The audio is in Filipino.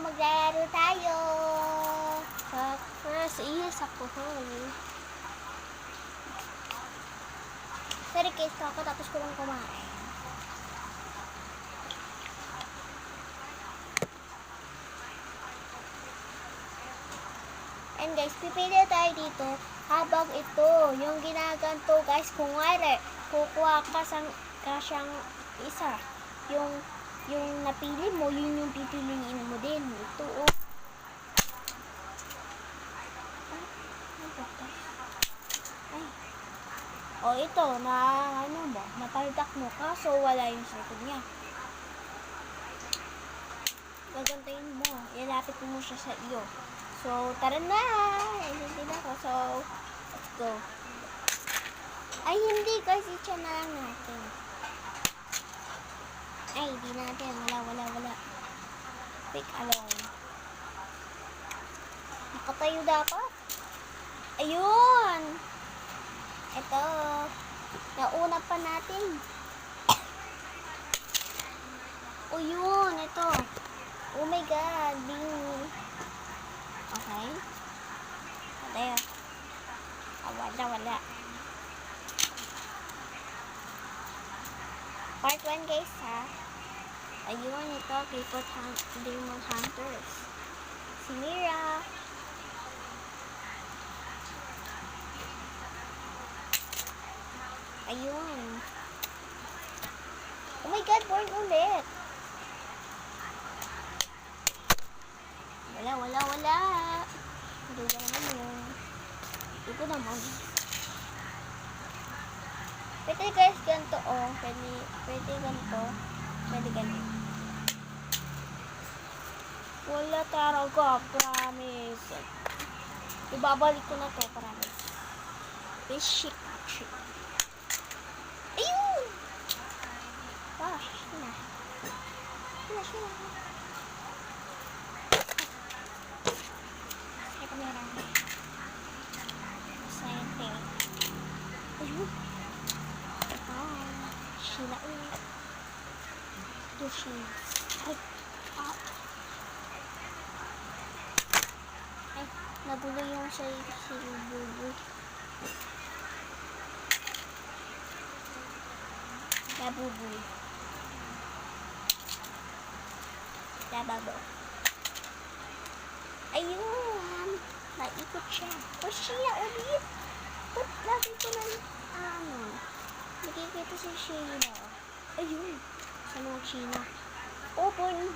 Maglalaro tayo. Sakto ko. Sorry guys, kakatapos ko lang kumain. And guys, pipili tayo dito habang ito, yung ginaganto guys, kung wala, kukuha ka siyang isa. Yung napili mo, yun yung pipiliin mo din. Ito oh. O ito, napaldak mo, kaso wala yung circle niya. Gagantayin mo, ilapit mo siya sa iyo. So, tara na! Hindi na ako. So, let's go. Ay, hindi guys, i-try na lang natin. Ay, hindi natin. Wala. Pick alone. Nakatayo dapat. Ayun! Ito, nauna pa natin. O yun, ito. Oh my God, bing. Okay. There. Wala. Part 1 guys ha. Ayun, ito, Clifford Demon Hunters. Si Mira. Ayun. Oh my God, born ulit. Wala. Duga naman yun. Dugo naman. Pwede guys, ganito oh. Pwede ganito. Pwede ganito. Wala talaga, promise. Ibabalik ko na to, promise. This shit. Ayun! Gosh, Sina. Sa kamera. Sente. Ayun. Sheila ulit. Ito Sheila. Ay, nagulo yung si Bubu. Nabubu. Nababo. Ayun. Naikot siya. O Sheila ulit. Ba't lagi ko na nakikita si Sheila. Ayun. Sa mga China. Open.